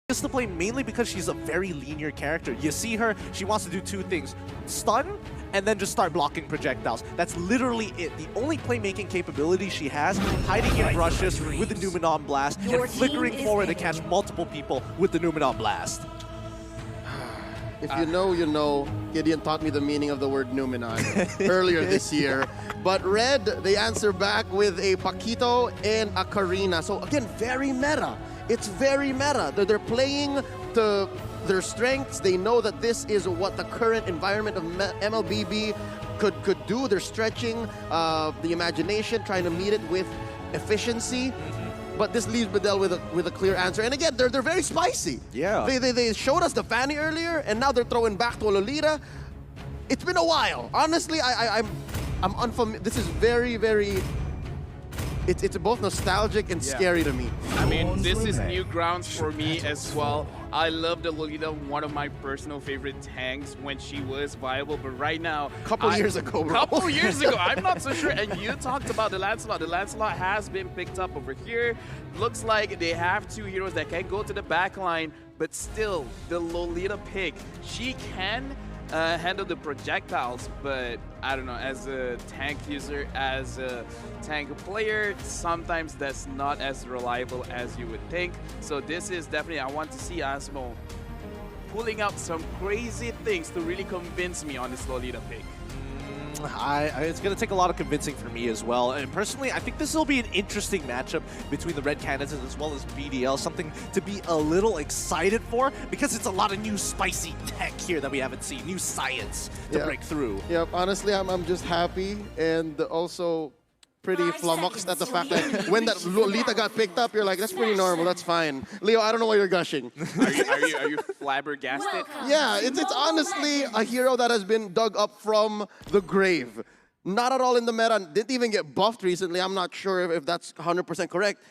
to play mainly because she's a very linear character. You see her, she wants to do two things: stun, and then just start blocking projectiles. That's literally it. The only playmaking capability she has, hiding in brushes with the Numenon Blast, and flickering forward to catch multiple people with the Numenon Blast. If you know, you know. Gideon taught me the meaning of the word Numenon earlier this year. But Red, they answer back with a Paquito and a Karina. So again, very meta. It's very meta. They're playing to their strengths. They know that this is what the current environment of MLBB could do. They're stretching the imagination, trying to meet it with efficiency. But this leaves Bedel with a clear answer. And again, they're very spicy. Yeah. They showed us the Fanny earlier, and now they're throwing back to Lolita. It's been a while. Honestly, I'm unfamiliar. This is very. It's both nostalgic and scary to me. I mean, this is new grounds for me as well. I love the Lolita, one of my personal favorite tanks when she was viable, but right now... Couple years ago, bro. Couple years ago, I'm not so sure. And you talked about the Lancelot. The Lancelot has been picked up over here. Looks like they have two heroes that can go to the back line, but still, the Lolita pick, she can handle the projectiles, but I don't know, as a tank user, as a tank player, sometimes that's not as reliable as you would think. So this is definitely, I want to see Asmo pulling out some crazy things to really convince me on this Lolita pick. It's going to take a lot of convincing for me as well. And personally, I think this will be an interesting matchup between the Red Canids as well as BDL. Something to be a little excited for because it's a lot of new spicy tech here that we haven't seen. New science to break through. Yep, honestly, I'm just happy and also pretty flummoxed at the fact that when that Lolita got picked up, you're like, that's pretty normal, that's fine. Leo, I don't know why you're gushing. Are you flabbergasted? Yeah, it's honestly a hero that has been dug up from the grave. Not at all in the meta, didn't even get buffed recently. I'm not sure if that's 100% correct.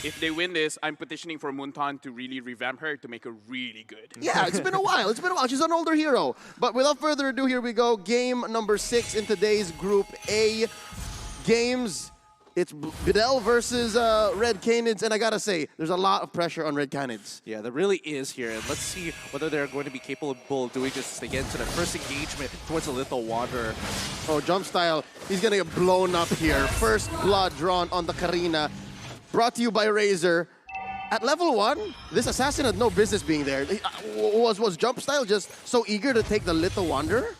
If they win this, I'm petitioning for Muntan to really revamp her to make her really good. Yeah, it's been a while. It's been a while. She's an older hero. But without further ado, here we go. Game number 6 in today's Group A games. It's Bedel versus Red Canids, and I gotta say, there's a lot of pressure on Red Canids. Yeah, there really is here, and let's see whether they're going to be capable of doing this as they get into their first engagement towards the Lethal Wanderer. Oh, jump style, he's gonna get blown up here. First blood drawn on the Karina, brought to you by Razor. At level 1, this assassin had no business being there. Was jump style just so eager to take the Lethal Wanderer?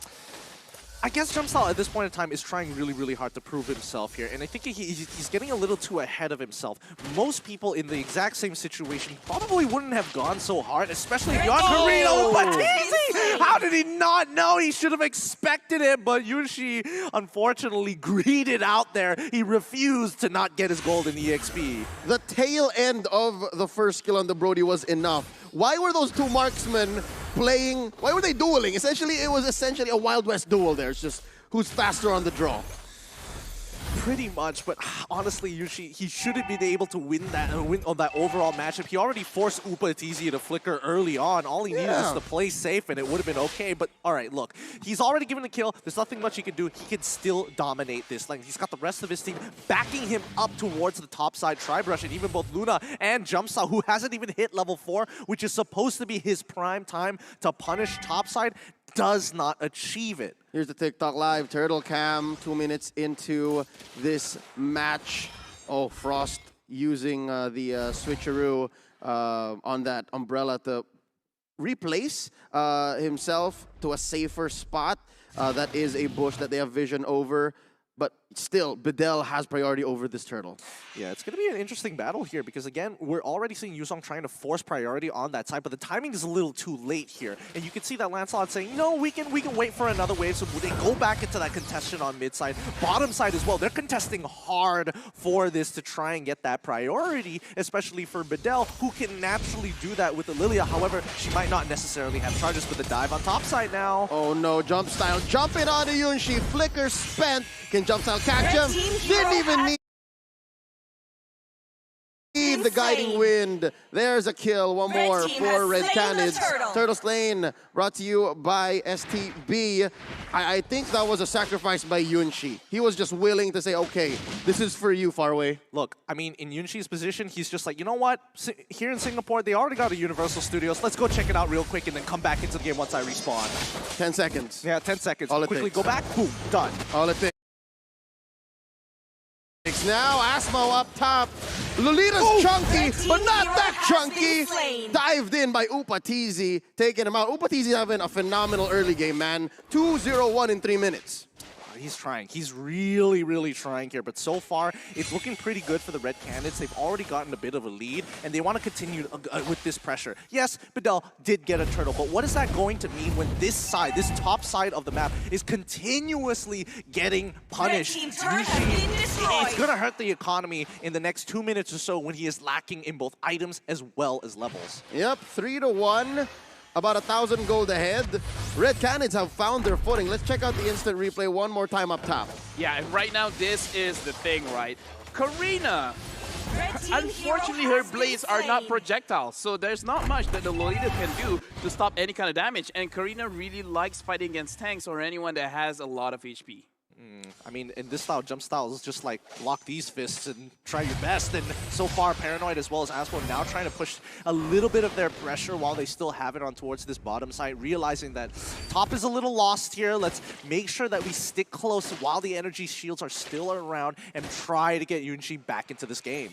I guess Jumpstyle at this point in time is trying really hard to prove himself here, and I think he's getting a little too ahead of himself. Most people in the exact same situation probably wouldn't have gone so hard, especially Yon Carino. But easy! How did he not know? He should have expected it, but Yushi unfortunately greeted out there. He refused to not get his golden EXP. The tail end of the first kill on the Brody was enough. Why were those two marksmen playing? Why were they dueling? It was essentially a Wild West duel there. It's just who's faster on the draw. Pretty much, but honestly, Yushi, he shouldn't be able to win on that overall matchup. He already forced Upa Atizi to flicker early on. All he needed is to play safe, and it would have been okay. But all right, look, he's already given a kill. There's nothing much he can do. He can still dominate this. Like, he's got the rest of his team backing him up towards the top side Tri-Brush, and even both Luna and Jumpstyle, who hasn't even hit level 4, which is supposed to be his prime time to punish topside, does not achieve it. Here's the TikTok live turtle cam 2 minutes into this match. Oh, Frost using the switcheroo on that umbrella to replace himself to a safer spot. That is a bush that they have vision over. But still, Bedel has priority over this turtle. Yeah, it's going to be an interesting battle here because, again, we're already seeing Yusong trying to force priority on that side, but the timing is a little too late here. And you can see that Lancelot saying, no, we can wait for another wave. So they go back into that contestation on mid side, bottom side as well. They're contesting hard for this to try and get that priority, especially for Bedel, who can naturally do that with the Lilia. However, she might not necessarily have charges for the dive on top side now. Oh no, jump style, jumping onto Yunshi, flicker spent. Can jump style catch him? Didn't even need the guiding wind. There's a kill. One more for Red Canids. Turtle slain, brought to you by STB. I think that was a sacrifice by Yunshi. He was just willing to say, okay, this is for you, Farway. Look, I mean, in Yunshi's position, he's just like, you know what? Here in Singapore, they already got a Universal Studios. Let's go check it out real quick and then come back into the game once I respawn. 10 seconds. Yeah, 10 seconds. All it Quickly takes. go back, boom, done. All it takes. Now, Asmo up top. Lolita's chunky, but not that chunky. Dived in by Upatizi, taking him out. Upatizi having a phenomenal early game, man. 2-0-1 in 3 minutes. He's trying. He's really, really trying here. But so far, it's looking pretty good for the Red Canids. They've already gotten a bit of a lead, and they want to continue with this pressure. Yes, Bedel did get a turtle, but what is that going to mean when this side, this top side of the map, is continuously getting punished? It's going to hurt the economy in the next 2 minutes or so when he is lacking in both items as well as levels. Yep, 3-1. About 1,000 gold ahead. Red Canids have found their footing. Let's check out the instant replay one more time up top. Yeah, and right now this is the thing, right? Karina, unfortunately her blades are not projectiles, so there's not much that the Lolita can do to stop any kind of damage. And Karina really likes fighting against tanks or anyone that has a lot of HP. I mean, in this style, jump style is just like lock these fists and try your best. And so far, Paranoid as well as Asmo now trying to push a little bit of their pressure while they still have it on towards this bottom side, realizing that top is a little lost here. Let's make sure that we stick close while the energy shields are still around and try to get Yunshi back into this game.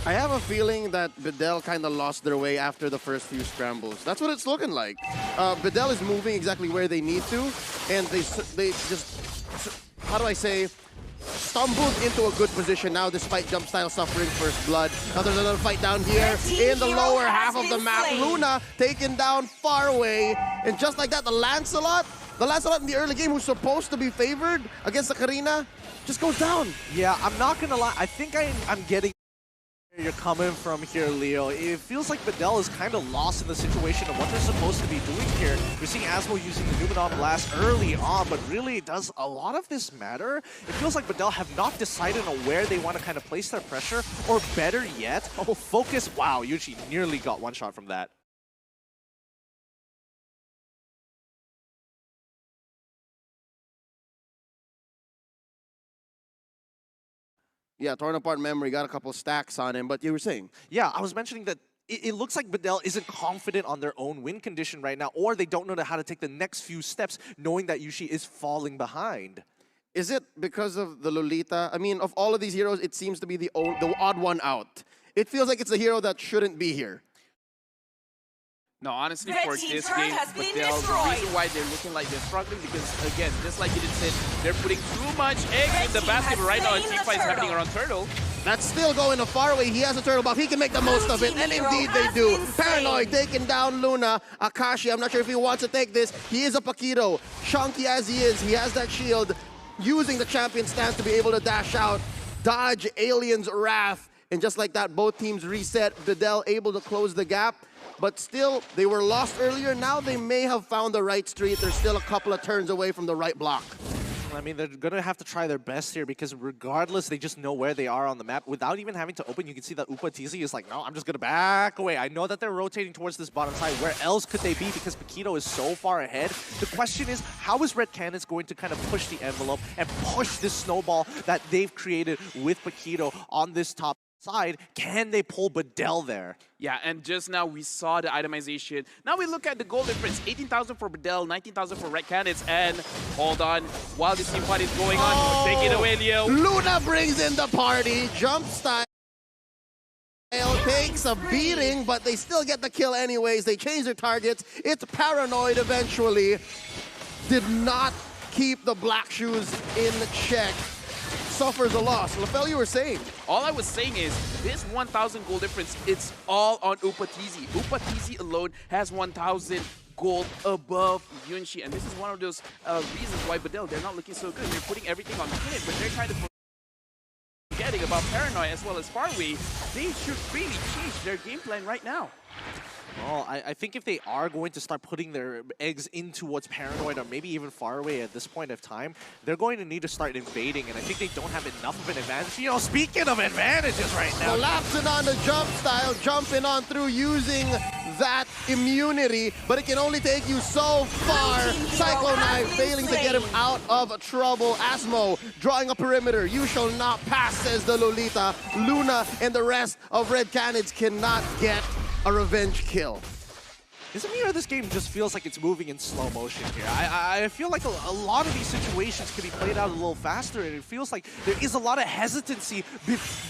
I have a feeling that Bedel kind of lost their way after the first few scrambles. That's what it's looking like. Bedel is moving exactly where they need to, and they just, how do I say, stumbled into a good position now despite jump style suffering first blood. Now there's another fight down here in the lower half of the map. Luna taken down far away, and just like that, the Lancelot in the early game who's supposed to be favored against the Karina just goes down. Yeah, I'm not gonna lie. I think I'm getting where you're coming from here, Leo. It feels like Bedel is kind of lost in the situation of what they're supposed to be doing here. We're seeing Asmo using the Numenon Blast early on, but really, does a lot of this matter? It feels like Bedel have not decided on where they want to kind of place their pressure, or better yet, focus. Wow, Yuji nearly got one shot from that. Yeah, torn apart memory, got a couple stacks on him, but you were saying? Yeah, I was mentioning that it looks like Bedel isn't confident on their own win condition right now, or they don't know how to take the next few steps, knowing that Yushi is falling behind. Is it because of the Lolita? I mean, of all of these heroes, it seems to be the odd one out. It feels like it's a hero that shouldn't be here. No, honestly, for this game, Bedel, the reason why they're looking like they're struggling, because again, just like you just said, they're putting too much egg in the basket right now, and team fights happening around Turtle. That's still going to far away. He has a turtle buff. He can make the most of it, and indeed they do. Paranoid taking down Luna. Akashi, I'm not sure if he wants to take this. He is a Paquito. Chunky as he is, he has that shield, using the champion stance to be able to dash out, dodge Alien's wrath, and just like that, both teams reset. Bedel able to close the gap. But still, they were lost earlier. Now they may have found the right street. They're still a couple of turns away from the right block. I mean, they're going to have to try their best here because regardless, they just know where they are on the map. Without even having to open, you can see that Upatizi is like, no, I'm just going to back away. I know that they're rotating towards this bottom side. Where else could they be? Because Paquito is so far ahead. The question is, how is Red Canids going to kind of push the envelope and push this snowball that they've created with Paquito on this top side? Can they pull Bedel there? Yeah, and just now we saw the itemization. Now we look at the goal difference. 18,000 for Bedel, 19,000 for Red Canids, and hold on, while this team fight is going on, take it away, Leo. Luna brings in the party. Jump style takes a beating, but they still get the kill anyways. They change their targets. It's Paranoid eventually. Did not keep the Black Shoes in check. Suffers a loss. LaFell, you were saying? All I was saying is, this 1,000 gold difference, it's all on Upatizi. Upatizi alone has 1,000 gold above Yunshi, and this is one of those reasons why Bedel, they're not looking so good. They're putting everything on Canids, but they're kind of forgetting about Paranoid as well as Farway. They should really change their game plan right now. Well, I think if they are going to start putting their eggs into what's Paranoid or maybe even far away at this point of time, they're going to need to start invading, and I think they don't have enough of an advantage. You know, speaking of advantages right now. Collapsing on the jump style, jumping on through using that immunity, but it can only take you so far. Cyclone Knife failing to get him out of trouble. Asmo drawing a perimeter. You shall not pass, says the Lolita. Luna and the rest of Red Canids cannot get a revenge kill. Is it me or this game just feels like it's moving in slow motion here? I feel like a lot of these situations could be played out a little faster, and it feels like there is a lot of hesitancy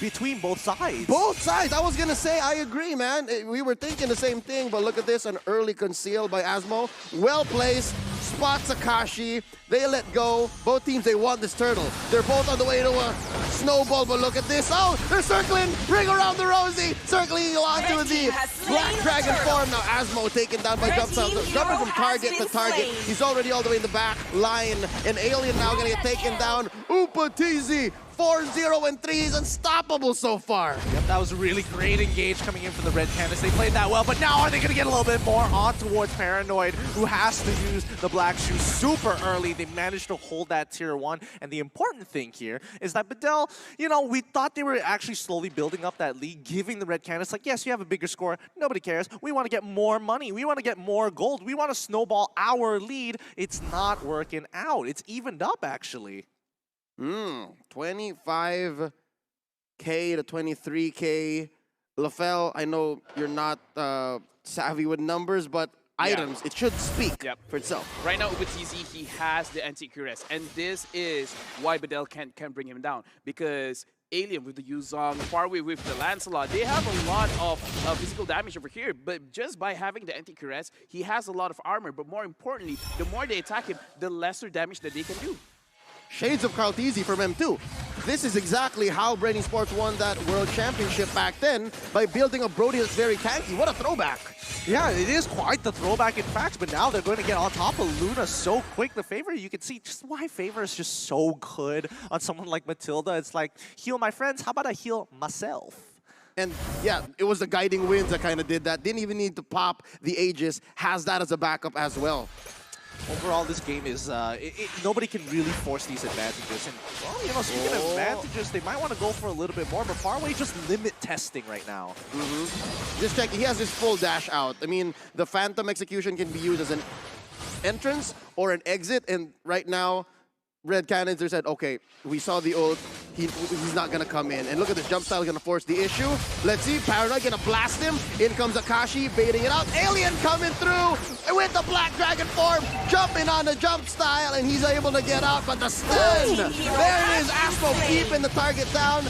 between both sides. Both sides! I was gonna say, I agree, man. We were thinking the same thing, but look at this, an early conceal by Asmo. Well placed, spots Akashi, they let go. Both teams, they want this turtle. They're both on the way to a snowball, but look at this. Oh, they're circling, ring around the Rosie, circling onto the Black Dragon form. Now Asmo taken down by jump style, jumping from target to target. He's already all the way in the back line. An alien now gonna get taken down. Upatizi, 4-0 and 3. He's unstoppable so far. Yep, that was a really great engage coming in for the Red Canids. They played that well, but now are they going to get a little bit more on towards Paranoid, who has to use the Black Shoe super early. They managed to hold that tier 1, and the important thing here is that Bedel, you know, we thought they were actually slowly building up that lead, giving the Red Canids, like, yes, you have a bigger score, nobody cares. We want to get more money. We want to get more gold. We want to snowball our lead. It's not working out. It's evened up, actually. 25K to 23K. LaFell, I know you're not savvy with numbers, but items, it should speak for itself. Right now, Ubatizi, he has the anti-QRS, and this is why Bedel can't bring him down, because Alien with the Yuzong, far away with the Lancelot, they have a lot of physical damage over here, but just by having the anti-QRS, he has a lot of armor, but more importantly, the more they attack him, the lesser damage that they can do. Shades of Carlteasy from M2. This is exactly how Brainy Sports won that World Championship back then, by building a Brody that's very tanky. What a throwback. Yeah, it is quite the throwback in fact, but now they're going to get on top of Luna so quick. The Favor, you can see just why Favor is just so good on someone like Matilda. It's like, heal my friends, how about I heal myself? And yeah, it was the guiding winds that kind of did that. Didn't even need to pop the Aegis. Has that as a backup as well. Overall, this game is, nobody can really force these advantages. And, well, you know, speaking of advantages, they might want to go for a little bit more, but Faraway just limit testing right now. Just checking, he has his full dash out. I mean, the Phantom Execution can be used as an entrance or an exit, and right now, Red Canids, they said, okay, we saw the ult, he's not gonna come in. And look at this, jump style is gonna force the issue. Let's see, Paranoid gonna blast him. In comes Akashi, baiting it out. Alien coming through with the Black Dragon form, jumping on the jump style, and he's able to get out, but the stun! There it is, Asmo keeping the target down.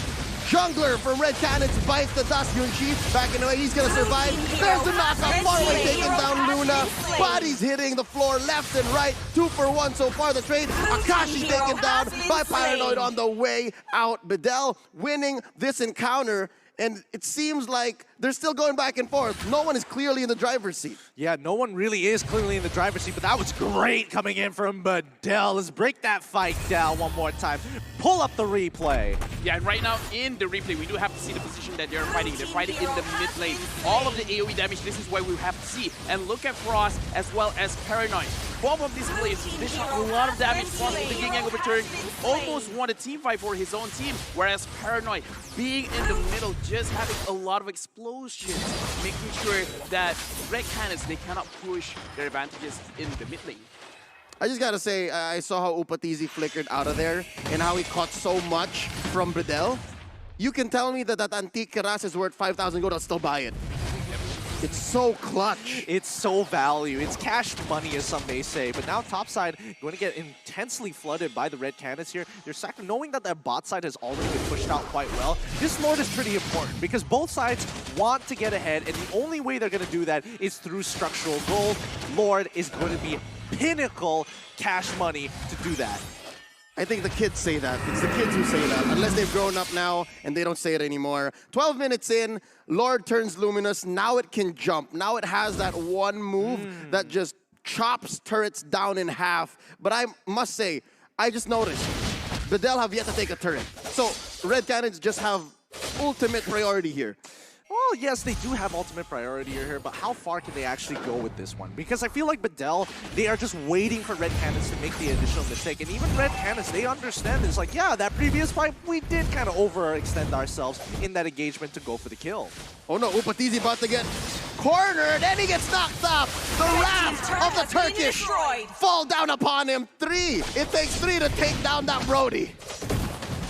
Jungler from Red Canids bites the dust. Yunchi backing away. He's going to survive. There's the knockout. Faraway taking down Luna. Bodies hitting the floor left and right. 2 for 1 so far. The trade. Akashi taken down by Paranoid on the way out. Bedel winning this encounter. And it seems like they're still going back and forth. No one is clearly in the driver's seat. Yeah, no one really is clearly in the driver's seat, but that was great coming in from Bedel. Let's break that fight down one more time. Pull up the replay. Yeah, and right now in the replay, we do have to see the position that they're fighting. They're fighting in the mid lane. All of the AoE damage, this is what we have to see. And look at Frost as well as Paranoid. Both of these players dish out a lot of damage. Frost with the yin angle return almost won a team fight for his own team, whereas Paranoid being in the middle, just having a lot of explosions, making sure that Red Canids, they cannot push their advantages in the mid lane. I just gotta say, I saw how Upatizi flickered out of there and how he caught so much from Bedel. You can tell me that that Antique Keras is worth 5,000 gold, I'll still buy it. It's so clutch. It's so value. It's cash money, as some may say. But now topside going to get intensely flooded by the Red Canids here. They're knowing that their bot side has already been pushed out quite well. This Lord is pretty important because both sides want to get ahead, and the only way they're going to do that is through structural gold. Lord is going to be pinnacle cash money to do that. I think the kids say that. It's the kids who say that, unless they've grown up now and they don't say it anymore. 12 minutes in, Lord turns luminous. Now it can jump. Now it has that one move that just chops turrets down in half. But I must say, I just noticed, Bedel have yet to take a turret. So Red Canids just have ultimate priority here. Well, yes, they do have ultimate priority here, but how far can they actually go with this one? Because I feel like Bedel, they are just waiting for Red Canids to make the additional mistake. And even Red Canids, they understand it's like, yeah, that previous fight, we did kind of overextend ourselves in that engagement to go for the kill. Oh no, Upatizi about to get cornered, and he gets knocked off. The wrath of the Turkish fall down upon him. 3. It takes 3 to take down that Brody.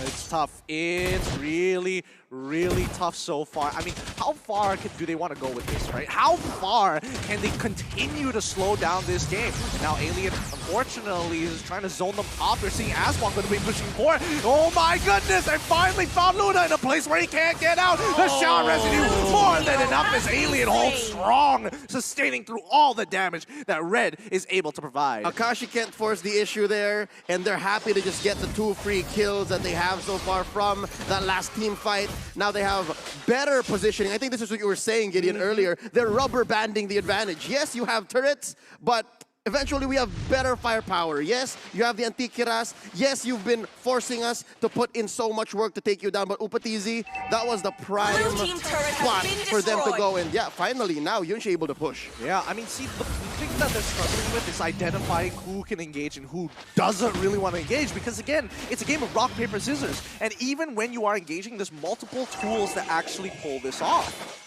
It's tough. It's really, really tough so far. I mean, how far do they want to go with this, right? How far can they continue to slow down this game? And now Alien, unfortunately, is trying to zone them off. They're seeing Aswan going to be pushing forward. Oh my goodness! They finally found Luna in a place where he can't get out. The shower residue more than enough as Alien holds strong, sustaining through all the damage that Red is able to provide. Akashi can't force the issue there, and they're happy to just get the 2 free kills that they have so far from that last team fight. Now they have better positioning. I think this is what you were saying, Gideon, earlier. They're rubber banding the advantage. Yes, you have turrets, but eventually we have better firepower. Yes, you have the Antikiras. Yes, you've been forcing us to put in so much work to take you down, but Upatizi, that was the prime spot for them to go in. Yeah, finally, now Yunshi able to push. Yeah, I mean, see, the thing that they're struggling with is identifying who can engage and who doesn't really want to engage, because again, it's a game of rock, paper, scissors. And even when you are engaging, there's multiple tools that actually pull this off.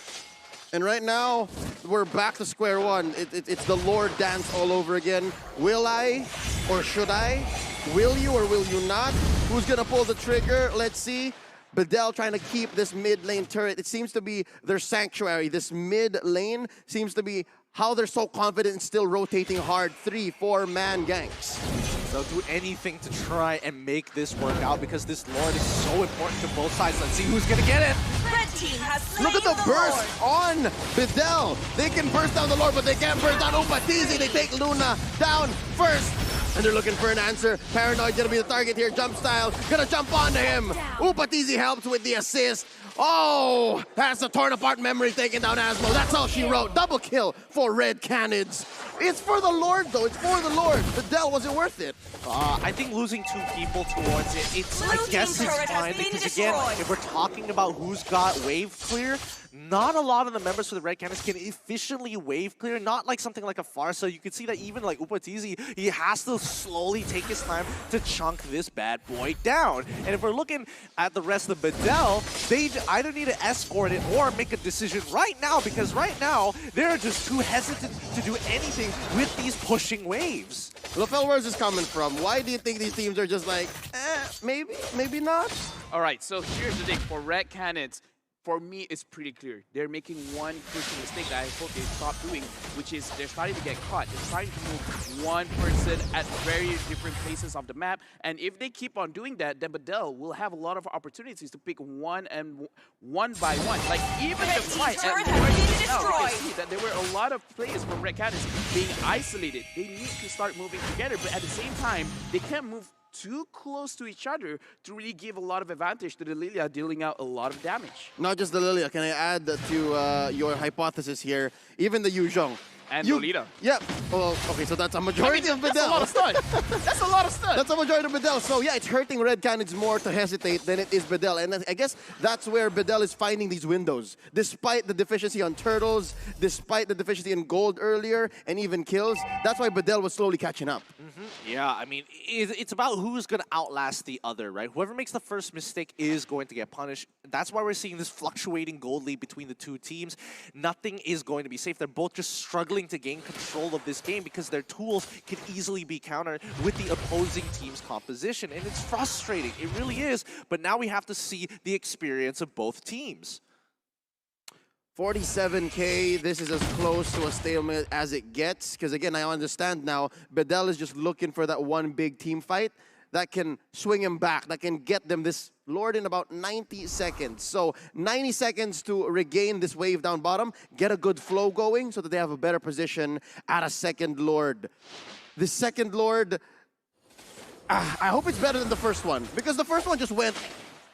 And right now, we're back to square one. It's the Lord dance all over again. Will I or should I? Will you or will you not? Who's gonna pull the trigger? Let's see. Bedel trying to keep this mid lane turret. It seems to be their sanctuary. This mid lane seems to be how they're so confident and still rotating hard 3-4 man ganks. They'll do anything to try and make this work out because this Lord is so important to both sides. Let's see who's gonna get it. Red team has slain Look at the burst Lord. on Bedel. They can burst down the Lord, but they can't burst down Upatizi. They take Luna down first. And they're looking for an answer. Paranoid gonna be the target here. Jump style, gonna jump onto him. Upatizi helps with the assist. Oh, that's a torn apart memory taking down Asmo. That's all she wrote. Double kill for Red Canids. It's for the Lord, though. It's for the Lord. Bedel, was it worth it? I think losing 2 people towards it, I guess it's fine because again, if we're talking about who's got wave clear, not a lot of the members for the Red Canids can efficiently wave clear, not like something like a Farsa. You can see that even like Upatizi, he has to slowly take his time to chunk this bad boy down. And if we're looking at the rest of Bedel, they either need to escort it or make a decision right now, because right now, they're just too hesitant to do anything with these pushing waves. LaFell, where's this coming from? Why do you think these teams are just like, maybe, maybe not? All right, so here's the thing. For Red Canids, for me, it's pretty clear. They're making one crucial mistake that I hope they stop doing, which is they're starting to get caught. They're starting to move one person at very different places of the map. And if they keep on doing that, then Bedel will have a lot of opportunities to pick one by one. Like, even the fight at Lord now, you can see that there were a lot of players from Red Canids being isolated. They need to start moving together, but at the same time, they can't move too close to each other to really give a lot of advantage to the Lilia, dealing out a lot of damage. Not just the Lilia. Can I add to your hypothesis here? Even the Yuzhong. And Lolita. Yep. Well, okay, so that's a majority of Bedel. That's a lot of stun. That's a lot of stun. That's a majority of Bedel. So yeah, it's hurting Red Canids more to hesitate than it is Bedel. And I guess that's where Bedel is finding these windows. Despite the deficiency on turtles, despite the deficiency in gold earlier, and even kills, that's why Bedel was slowly catching up. Yeah, I mean, it's about who's going to outlast the other, right? Whoever makes the first mistake is going to get punished. That's why we're seeing this fluctuating gold lead between the two teams. Nothing is going to be safe. They're both just struggling to gain control of this game because their tools can easily be countered with the opposing team's composition. And it's frustrating. It really is. But now we have to see the experience of both teams. 47K, this is as close to a stalemate as it gets. Because again, I understand now, Bedel is just looking for that one big team fight that can swing him back, that can get them this Lord in about 90 seconds. So 90 seconds to regain this wave down bottom, get a good flow going so that they have a better position at a second Lord. The second Lord, I hope it's better than the first one, because the first one just went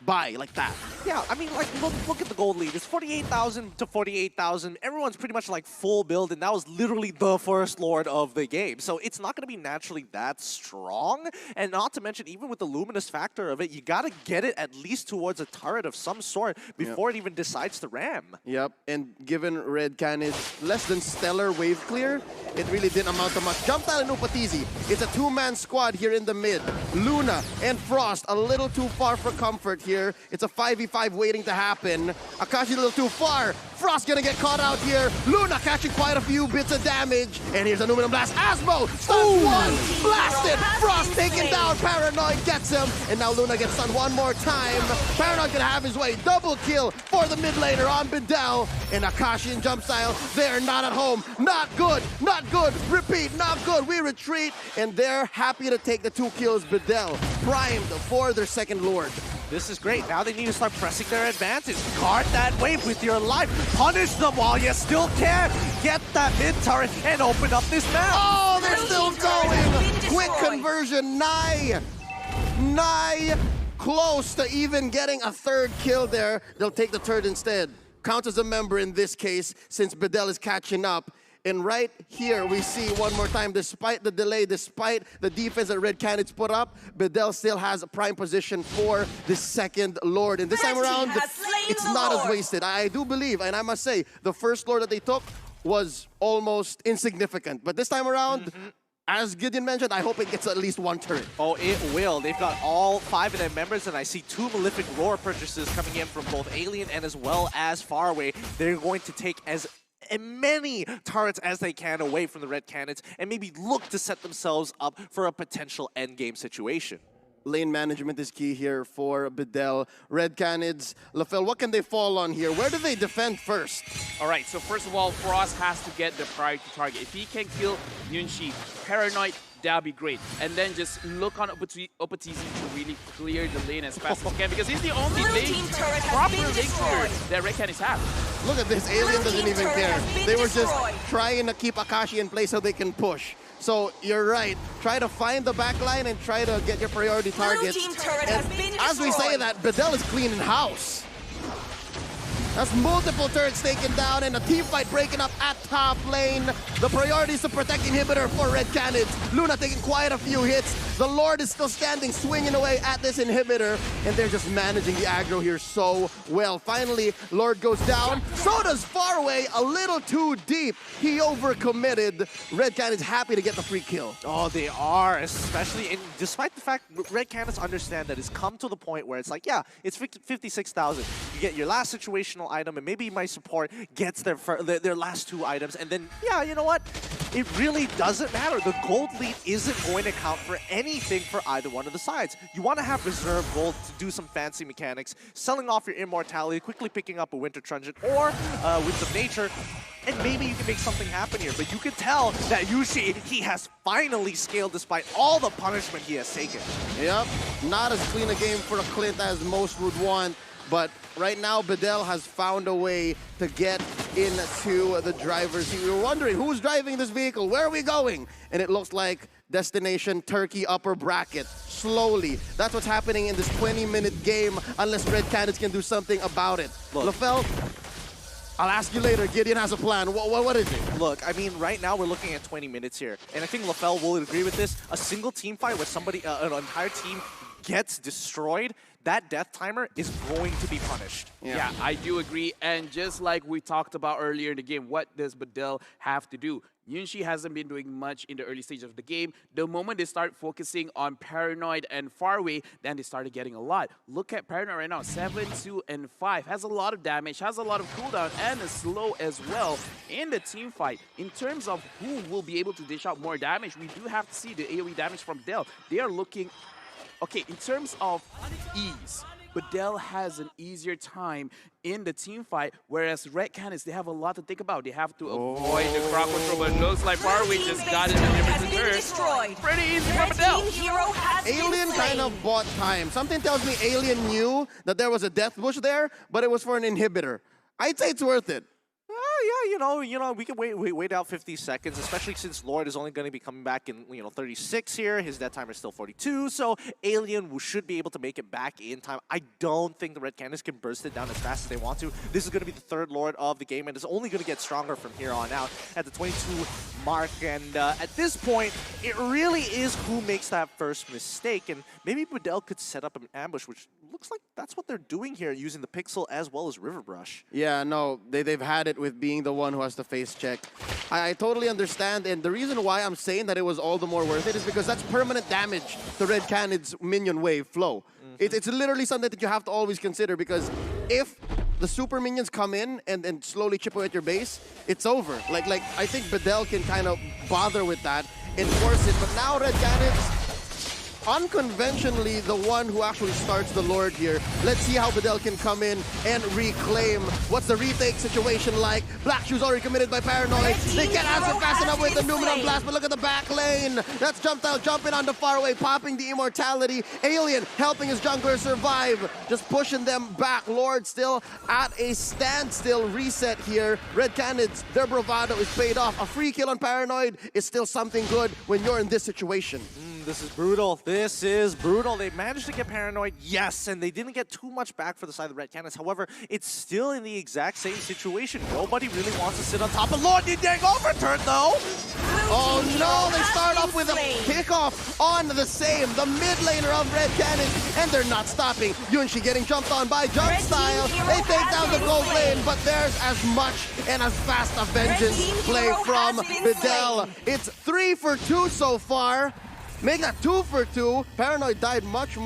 by like that. Yeah, I mean, like, look at the gold lead. It's 48,000 to 48,000. Everyone's pretty much like full build, and that was literally the first Lord of the game. So it's not going to be naturally that strong. And not to mention, even with the luminous factor of it, you got to get it at least towards a turret of some sort before it even decides to ram. Yep, and given Red Canids less than stellar wave clear, it really didn't amount to much. Jump Style and Upatizi. It's a two-man squad here in the mid. Luna and Frost a little too far for comfort here. It's a 5v5 waiting to happen. Akashi a little too far. Frost gonna get caught out here. Luna catching quite a few bits of damage. And here's a Numinum Blast. Asmo stuns one. Blasted. Frost taken down. Paranoid gets him. And now Luna gets stunned one more time. Paranoid gonna have his way. Double kill for the mid laner on Bedel. And Akashi and Jump Style, they're not at home. Not good. Not good. Repeat. Not good. We retreat. And they're happy to take the 2 kills. Bedel primed for their second Lord. This is great. Now they need to start pressing their advantage. Guard that wave with your life. Punish them while you still can. Get that mid turret and open up this map. Oh, they're still going. Quick conversion. Nigh. Close to even getting a third kill there. They'll take the turret instead. Counts as a member in this case since Bedel is catching up. And right here, we see one more time, despite the delay, despite the defense that Red Canids put up, Bedel still has a prime position for the second Lord. And this time around, it's not as wasted. I do believe, and I must say, the first Lord that they took was almost insignificant. But this time around, as Gideon mentioned, I hope it gets at least 1 turret. Oh, it will. They've got all 5 of their members, and I see 2 Malefic Roar purchases coming in from both Alien and as well as Faraway. They're going to take as many turrets as they can away from the Red Canids and maybe look to set themselves up for a potential endgame situation. Lane management is key here for Bedel. Red Canids, LaFell, what can they fall on here? Where do they defend first? All right, so first of all, Frost has to get the priority target. If he can kill Yunshi, Paranoid, that'd be great. And then just look on Upatizi to really clear the lane as fast as he can, because he's the only proper lane clearer that Red Canids have. Look at this, Alien doesn't even care. They were just trying to keep Akashi in place so they can push. So you're right, try to find the back line and try to get your priority targets. And as we say that, Bedel is cleaning house. That's multiple turrets taken down and a team fight breaking up at top lane. The priority is to protect inhibitor for Red Canids. Luna taking quite a few hits. The Lord is still standing, swinging away at this inhibitor, and they're just managing the aggro here so well. Finally, Lord goes down. So does Faraway, a little too deep. He overcommitted. Red Canids happy to get the free kill. Oh, they are, especially, and despite the fact Red Canids understand that it's come to the point where it's like, yeah, it's 56,000. You get your last situational item, and maybe my support gets their last 2 items, and then, yeah, you know what? It really doesn't matter. The gold lead isn't going to count for anything for either one of the sides. You want to have reserve gold to do some fancy mechanics, selling off your immortality, quickly picking up a Winter Truncheon, or with some nature, and maybe you can make something happen here. But you can tell that Yushi, he has finally scaled despite all the punishment he has taken. Yep, not as clean a game for a Clint as most would want. But right now, Bedel has found a way to get into the driver's seat. We were wondering, who's driving this vehicle? Where are we going? And it looks like destination Turkey upper bracket. Slowly. That's what's happening in this 20-minute game, unless Red Canids can do something about it. LaFell, I'll ask you later. Gideon has a plan. What is it? Look, I mean, right now we're looking at 20 minutes here. And I think LaFell will agree with this. A single team fight where somebody, an entire team gets destroyed, that death timer is going to be punished. Yeah, I do agree. And just like we talked about earlier in the game, what does Bedel have to do? Yunshi hasn't been doing much in the early stage of the game. The moment they start focusing on Paranoid and Faraway, then they started getting a lot. Look at Paranoid right now, 7, 2, and 5. Has a lot of damage, has a lot of cooldown, and is slow as well in the team fight. In terms of who will be able to dish out more damage, we do have to see the AoE damage from Bedel. They are looking... Okay, in terms of ease, Bedel has an easier time in the team fight, whereas Red Canids, they have a lot to think about. They have to avoid the crowd control, but it looks like Faraway just got it in the Pretty easy for Bedel. Alien kind of bought time. Something tells me Alien knew that there was a death bush there, but it was for an inhibitor. I'd say it's worth it. Oh, we can wait out 50 seconds, especially since Lord is only going to be coming back in 36 here. His death timer is still 42, so Alien should be able to make it back in time. I don't think the Red Canids can burst it down as fast as they want to. This is going to be the third Lord of the game, and it's only going to get stronger from here on out at the 22 mark. And at this point, it really is who makes that first mistake, and maybe Bedel could set up an ambush, which looks like that's what they're doing here, using the Pixel as well as River Brush. Yeah, no, they've had it with being the one who has to face check. I totally understand, and the reason why I'm saying that it was all the more worth it is because that's permanent damage to Red Canid's minion wave flow. It's literally something that you have to always consider, because if the super minions come in and slowly chip away at your base, it's over. Like I think Bedel can kind of bother with that and force it, but now Red Canids, unconventionally, the one who actually starts the Lord here. Let's see how Bedel can come in and reclaim. What's the retake situation like? Black Shoes already committed by Paranoid. They can't answer fast enough with the Numenon Blast, but look at the back lane. That's jumping on the far away, popping the immortality. Alien helping his jungler survive, just pushing them back. Lord still at a standstill reset here. Red Canids, their bravado is paid off. A free kill on Paranoid is still something good when you're in this situation. This is brutal. This is brutal. They managed to get Paranoid, yes, and they didn't get too much back for the side of the Red Canids. However, it's still in the exact same situation. Nobody really wants to sit on top of Lord. Dang overturn, though. Oh no, they start off with a kickoff on the same, the mid laner of Red Canids, and they're not stopping. Yunshi getting jumped on by Jump Style. They take down the gold lane, but there's as much and as fast a vengeance play from Bedel. It's 3 for 2 so far. Make that 2 for 2. Paranoid died much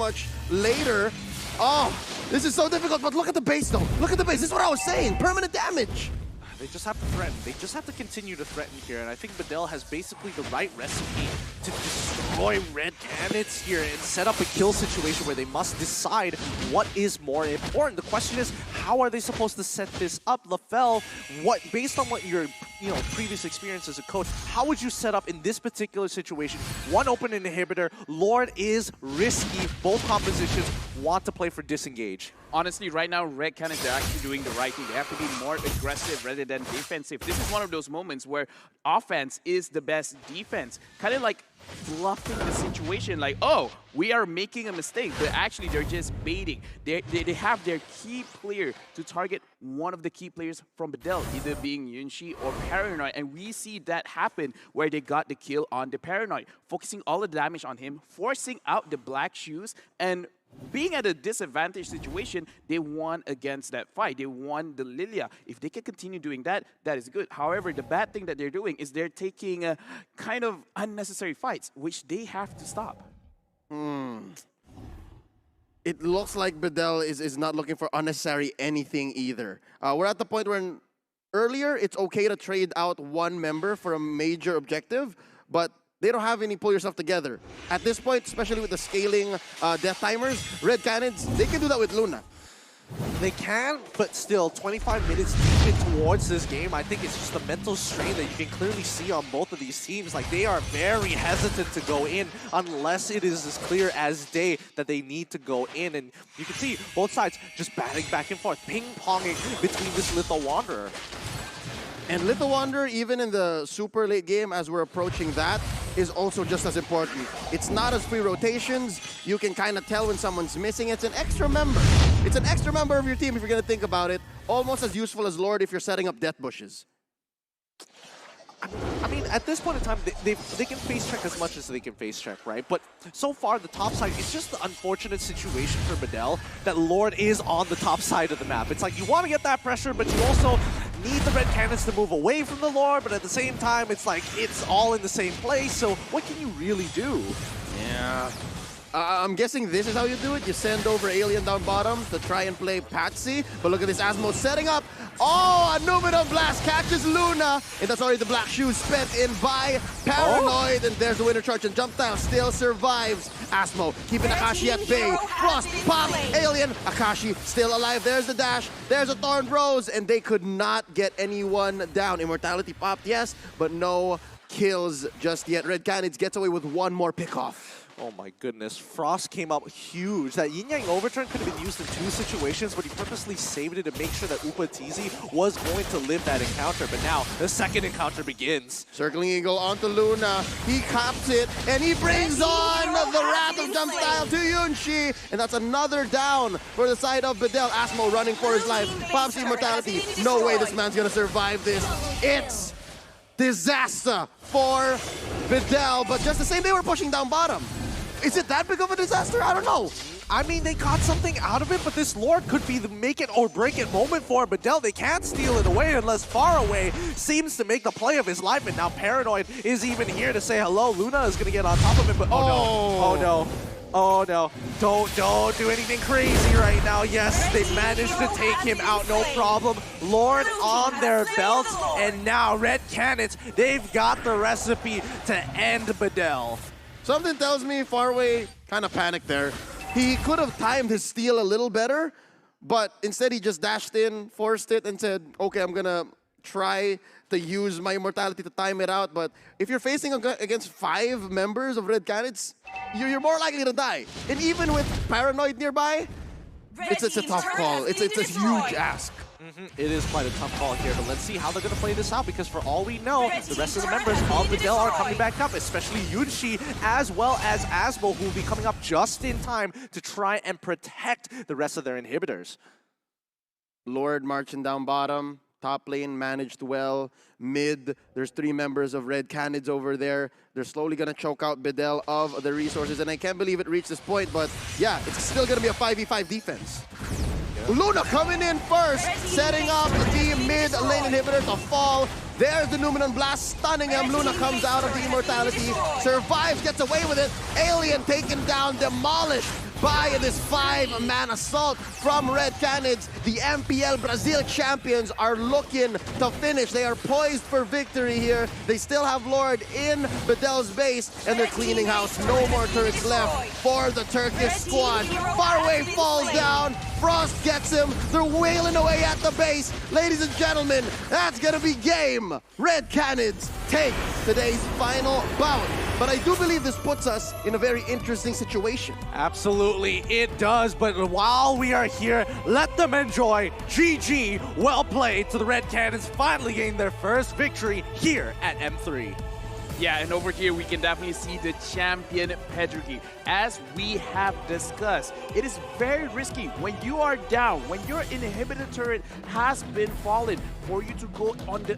later. Oh, this is so difficult, but look at the base though. Look at the base. This is what I was saying. Permanent damage. They just have to threaten. They just have to continue to threaten here. And I think Bedel has basically the right recipe to destroy Red Canids here and set up a kill situation where they must decide what is more important. The question is, how are they supposed to set this up? LaFell, based on what your previous experience as a coach, how would you set up in this particular situation? One open inhibitor, Lord is risky. Both compositions want to play for disengage. Honestly, right now, Red Canids are actually doing the right thing. They have to be more aggressive rather than defensive. This is one of those moments where offense is the best defense. Kind of like bluffing the situation, like, oh, we are making a mistake, but actually they're just baiting. They have their key player to target one of the key players from Bedel, either being Yunshi or Paranoid, and we see that happen where they got the kill on the Paranoid, focusing all the damage on him, forcing out the Black Shoes, and being at a disadvantage situation, they won against that fight. They won the Lilia. If they can continue doing that, that is good. However, the bad thing that they're doing is they're taking kind of unnecessary fights, which they have to stop. It looks like Bedel is not looking for unnecessary anything either. We're at the point where earlier it's okay to trade out one member for a major objective, but they don't have any pull yourself together. At this point, especially with the scaling death timers, Red Canids, they can do that with Luna. They can, but still, 25 minutes deep in towards this game, I think it's just the mental strain that you can clearly see on both of these teams. Like, they are very hesitant to go in unless it is as clear as day that they need to go in. And you can see both sides just batting back and forth, ping-ponging between this Little Wanderer. And Little Wanderer, even in the super late game, as we're approaching that, is also just as important. It's not as free rotations. You can kind of tell when someone's missing. It's an extra member. It's an extra member of your team if you're going to think about it. Almost as useful as Lord if you're setting up death bushes. I mean, at this point in time, they can face check as much as they can face check, right? But so far, the top side, it's just the unfortunate situation for Bedel that Lord is on the top side of the map. It's like you want to get that pressure, but you also need the Red Canids to move away from the Lord, but at the same time, it's like it's all in the same place, so what can you really do? Yeah. I'm guessing this is how you do it. You send over Alien down bottom to try and play Patsy. But look at this, Asmo setting up. Oh, a Numenon Blast catches Luna. And that's already the Black Shoes spent in by Paranoid. And there's the winner charge, and Jump Down still survives. Asmo keeping Akashi at bay. Frost, pop, Alien. Akashi still alive. There's the dash. There's a Thorn Rose. And they could not get anyone down. Immortality popped, yes, but no kills just yet. Red Canids gets away with one more pickoff. Oh my goodness, Frost came up huge. That yin-yang overturn could have been used in 2 situations, but he purposely saved it to make sure that Upatizi was going to live that encounter. But now, the second encounter begins. Circling Eagle onto Luna. He caps it, and he brings on the Wrath of Jump Style to Yunshi. And that's another down for the side of Bedel. Asmo running for his life. Pops Immortality. No way this man's gonna survive this. It's disaster for Bedel, but just the same, they were pushing down bottom. Is it that big of a disaster? I don't know. I mean, they got something out of it, but this Lord could be the make it or break it moment for Bedel. They can't steal it away unless Far Away seems to make the play of his life. And now Paranoid is even here to say hello. Luna is going to get on top of it, but oh no, oh no. Oh no, don't do anything crazy right now. Yes, they managed to take him out, no problem. Lord on their belts, and now Red Canids, they've got the recipe to end Bedel. Something tells me Farway kind of panicked there. He could have timed his steal a little better, but instead he just dashed in, forced it, and said, okay, I'm gonna try to use my immortality to time it out. But if you're facing against 5 members of Red Canids, you're more likely to die. And even with Paranoid nearby, it's a tough call. It's a huge ask. It is quite a tough call here, but let's see how they're going to play this out, because for all we know, the rest of the members of Bedel are coming back up, especially Yunshi, as well as Asmo, who will be coming up just in time to try and protect the rest of their inhibitors. Lord marching down bottom. Top lane managed well. Mid, there's 3 members of Red Canids over there. They're slowly going to choke out Bedel of the resources, and I can't believe it reached this point, but yeah, it's still going to be a 5v5 defense. Luna coming in first, setting up the mid lane inhibitor to fall. There's the Numenon Blast, stunning him. Luna comes out of the immortality, survives, gets away with it. Alien taken down, demolished by this 5-man assault from Red Canids. The MPL Brazil champions are looking to finish. They are poised for victory here. They still have Lord in Bedel's base, and they're cleaning house. No more turrets left for the Turkish squad. Farway falls down. Frost gets him. They're wailing away at the base. Ladies and gentlemen, that's gonna be game. Red Canids take today's final bout. But I do believe this puts us in a very interesting situation. Absolutely, it does. But while we are here, let them enjoy. GG, well played to the Red Canids, finally getting their first victory here at M3. Yeah, and over here we can definitely see the champion pedigree. As we have discussed, it is very risky when you are down, when your inhibitor turret has been fallen, for you to go on the